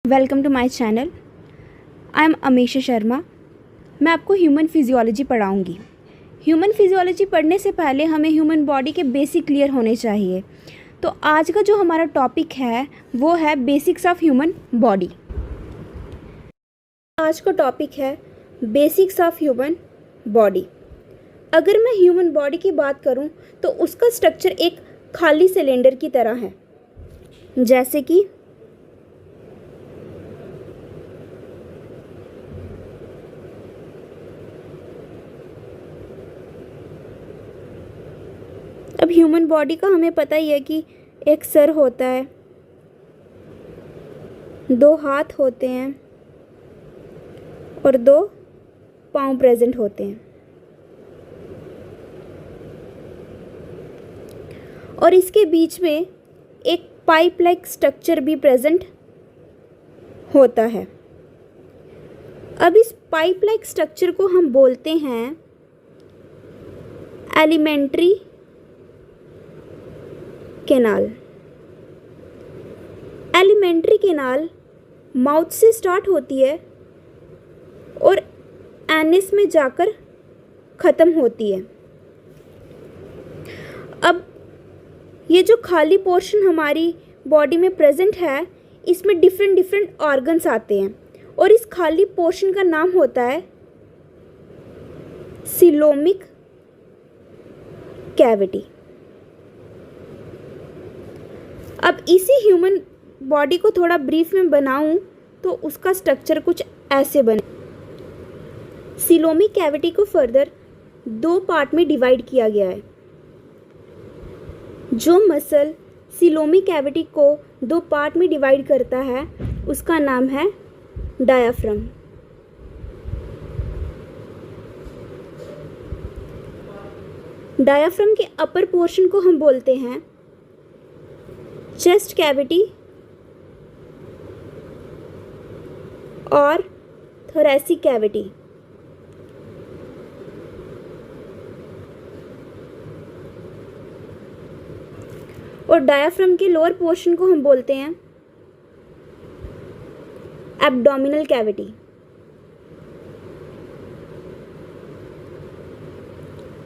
Welcome to my channel. I am Amisha Sharma. मैं आपको human physiology पढ़ाऊँगी। ह्यूमन फिजियोलॉजी पढ़ने से पहले हमें ह्यूमन बॉडी के बेसिक क्लियर होने चाहिए। तो आज का जो हमारा टॉपिक है वो है बेसिक्स ऑफ ह्यूमन बॉडी। आज का टॉपिक है बेसिक्स ऑफ ह्यूमन बॉडी। अगर मैं ह्यूमन बॉडी की बात करूं तो उसका स्ट्रक्चर एक खाली सिलेंडर की तरह है, जैसे कि अब ह्यूमन बॉडी का हमें पता ही है कि एक सर होता है, दो हाथ होते हैं और दो पाँव प्रेजेंट होते हैं, और इसके बीच में एक पाइप लाइक स्ट्रक्चर भी प्रेजेंट होता है। अब इस पाइप लाइक स्ट्रक्चर को हम बोलते हैं alimentary canal. Alimentary canal mouth से स्टार्ट होती है और एनस में जाकर ख़त्म होती है। अब ये जो खाली पोर्शन हमारी बॉडी में प्रेजेंट है, इसमें डिफरेंट ऑर्गन्स आते हैं और इस खाली पोर्शन का नाम होता है सीलोमिक कैविटी। अब इसी ह्यूमन बॉडी को थोड़ा ब्रीफ में बनाऊं तो उसका स्ट्रक्चर कुछ ऐसे बने। सीलोमिक कैविटी को फर्दर दो पार्ट में डिवाइड किया गया है। जो मसल सीलोमिक कैविटी को दो पार्ट में डिवाइड करता है उसका नाम है डायाफ्राम। डायाफ्राम के अपर पोर्शन को हम बोलते हैं चेस्ट कैविटी और थोरैसिक कैविटी। और डायाफ्राम के लोअर पोर्शन को हम बोलते हैं एब्डोमिनल कैविटी।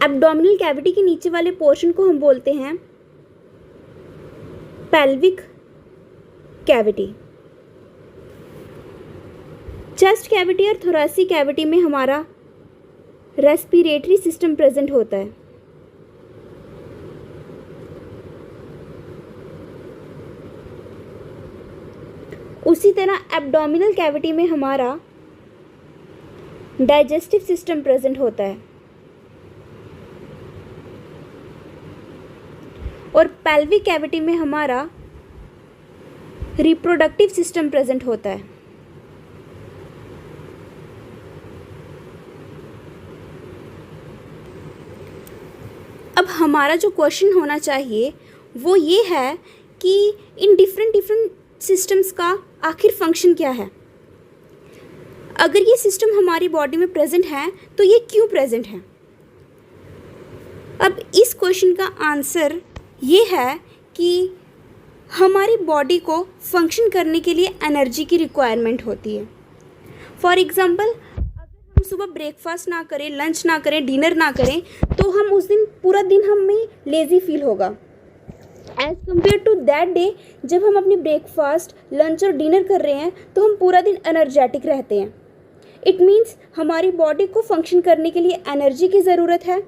एब्डोमिनल कैविटी के नीचे वाले पोर्शन को हम बोलते हैं पेल्विक कैविटी। चेस्ट कैविटी और थोरैसिक कैविटी में हमारा रेस्पिरेटरी सिस्टम प्रेजेंट होता है। उसी तरह एब्डोमिनल कैविटी में हमारा डाइजेस्टिव सिस्टम प्रेजेंट होता है और पेल्विक कैविटी में हमारा रिप्रोडक्टिव सिस्टम प्रेजेंट होता है। अब हमारा जो क्वेश्चन होना चाहिए वो ये है कि इन डिफरेंट सिस्टम्स का आखिर फंक्शन क्या है। अगर ये सिस्टम हमारी बॉडी में प्रेजेंट है तो ये क्यों प्रेजेंट है। अब इस क्वेश्चन का आंसर ये है कि हमारी बॉडी को फंक्शन करने के लिए एनर्जी की रिक्वायरमेंट होती है। फॉर एग्ज़ाम्पल, अगर हम सुबह ब्रेकफास्ट ना करें, लंच ना करें, डिनर ना करें तो हम उस दिन पूरा दिन हमें लेज़ी फील होगा। As compare to that day जब हम अपनी ब्रेकफास्ट, लंच और डिनर कर रहे हैं तो हम पूरा दिन एनर्जेटिक रहते हैं। इट मीन्स हमारी बॉडी को फंक्शन करने के लिए एनर्जी की ज़रूरत है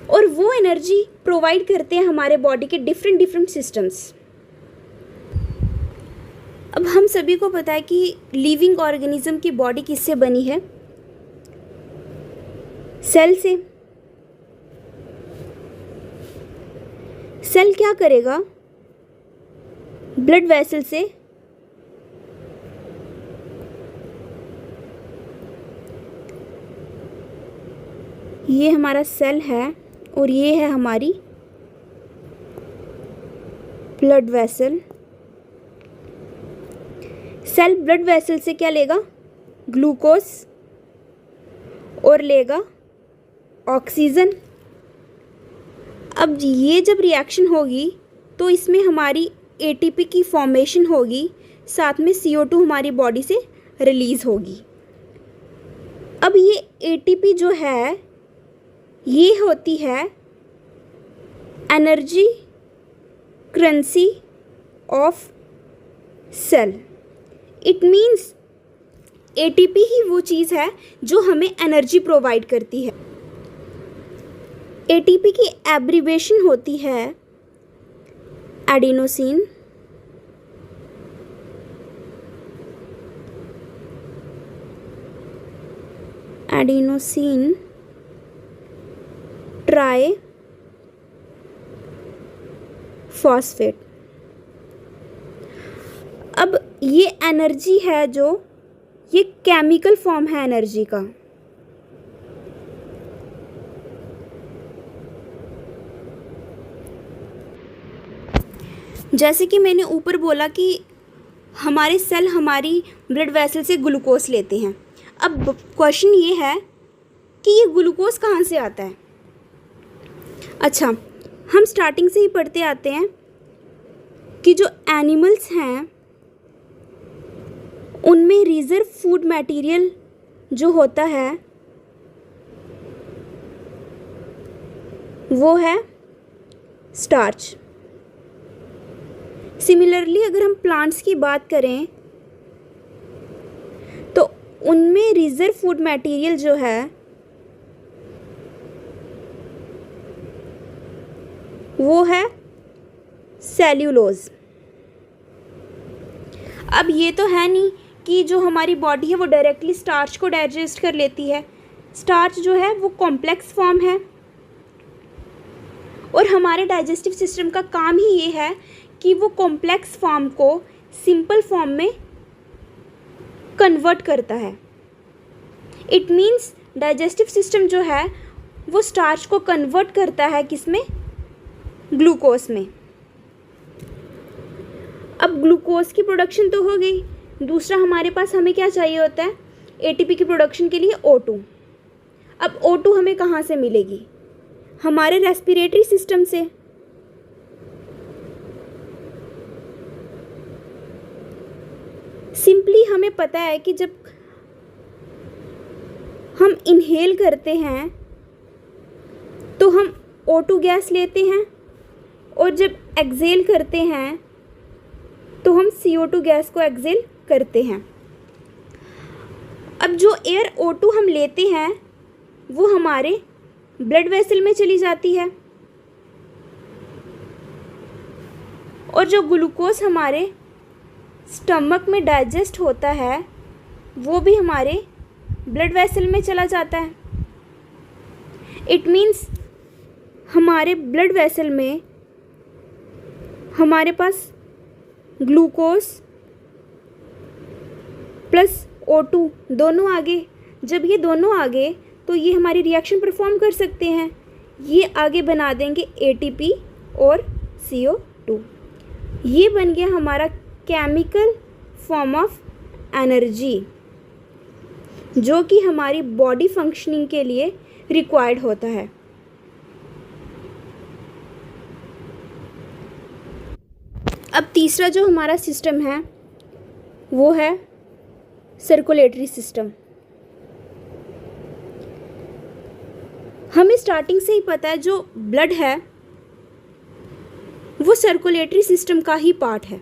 और वो एनर्जी प्रोवाइड करते हैं हमारे बॉडी के डिफरेंट सिस्टम्स। अब हम सभी को पता है कि लिविंग ऑर्गेनिज्म की बॉडी किससे बनी है? सेल से। सेल क्या करेगा? ब्लड वेसल से ये हमारा सेल है और ये है हमारी blood vessel. Cell blood vessel से क्या लेगा? ग्लूकोज और लेगा ऑक्सीजन। अब ये जब रिएक्शन होगी तो इसमें हमारी एटीपी की फॉर्मेशन होगी साथ में CO2 हमारी बॉडी से रिलीज़ होगी। अब ये ATP जो है ये होती है energy currency of cell. It means ATP ही वो चीज़ है जो हमें एनर्जी प्रोवाइड करती है। ATP की एब्रीवेशन होती है एडिनोसिन ट्राई फॉस्फेट। अब ये एनर्जी है जो ये केमिकल फॉर्म है एनर्जी का। जैसे कि मैंने ऊपर बोला कि हमारे सेल हमारी ब्लड वेसल से ग्लूकोज लेते हैं। अब क्वेश्चन ये है कि ये ग्लूकोज कहाँ से आता है। अच्छा, हम स्टार्टिंग से ही पढ़ते आते हैं कि जो एनिमल्स हैं उनमें रिजर्व फूड मटेरियल जो होता है वो है स्टार्च। सिमिलरली अगर हम प्लांट्स की बात करें तो उनमें रिजर्व फूड मटेरियल जो है वो है सेल्यूलोज। अब ये तो है नहीं कि जो हमारी बॉडी है वो डायरेक्टली स्टार्च को डाइजेस्ट कर लेती है। स्टार्च जो है वो कॉम्प्लेक्स फॉर्म है और हमारे डाइजेस्टिव सिस्टम का काम ही ये है कि वो कॉम्प्लेक्स फॉर्म को सिंपल फॉर्म में कन्वर्ट करता है। इट मीन्स डाइजेस्टिव सिस्टम जो है वो स्टार्च को कन्वर्ट करता है किसमें, ग्लूकोज में। अब ग्लूकोज की प्रोडक्शन तो हो गई, दूसरा हमारे पास हमें क्या चाहिए होता है ATP की प्रोडक्शन के लिए O2। अब O2 हमें कहाँ से मिलेगी, हमारे रेस्पिरेटरी सिस्टम से। सिंपली हमें पता है कि जब हम इनहेल करते हैं तो हम O2 गैस लेते हैं और जब एक्सेल करते हैं तो हम CO2 गैस को एक्सेल करते हैं। अब जो एयर O2 हम लेते हैं वो हमारे ब्लड वेसल में चली जाती है और जो ग्लूकोज हमारे स्टमक में डाइजेस्ट होता है वो भी हमारे ब्लड वेसल में चला जाता है। इट मीन्स हमारे ब्लड वेसल में हमारे पास ग्लूकोज प्लस O2 दोनों आ गए। जब ये दोनों आ गए तो ये हमारी रिएक्शन परफॉर्म कर सकते हैं, ये आगे बना देंगे ATP और CO2। ये बन गया हमारा केमिकल फॉर्म ऑफ एनर्जी जो कि हमारी बॉडी फंक्शनिंग के लिए रिक्वायर्ड होता है। अब तीसरा जो हमारा सिस्टम है वो है सर्कुलेटरी सिस्टम। हमें स्टार्टिंग से ही पता है जो ब्लड है वो सर्कुलेटरी सिस्टम का ही पार्ट है।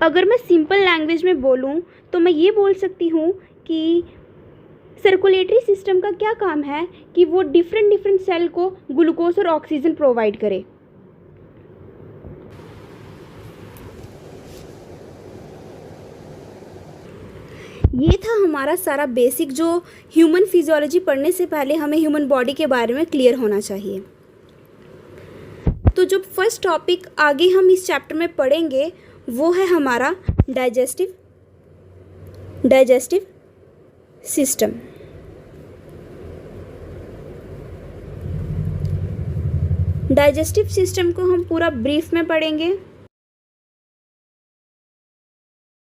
अगर मैं सिंपल लैंग्वेज में बोलूं तो मैं ये बोल सकती हूँ कि सर्कुलेटरी सिस्टम का क्या काम है कि वो डिफरेंट सेल को ग्लूकोज और ऑक्सीजन प्रोवाइड करे। ये था हमारा सारा बेसिक जो ह्यूमन फिजियोलॉजी पढ़ने से पहले हमें ह्यूमन बॉडी के बारे में क्लियर होना चाहिए। तो जो फर्स्ट टॉपिक आगे हम इस चैप्टर में पढ़ेंगे वो है हमारा डाइजेस्टिव सिस्टम। डाइजेस्टिव सिस्टम को हम पूरा ब्रीफ में पढ़ेंगे।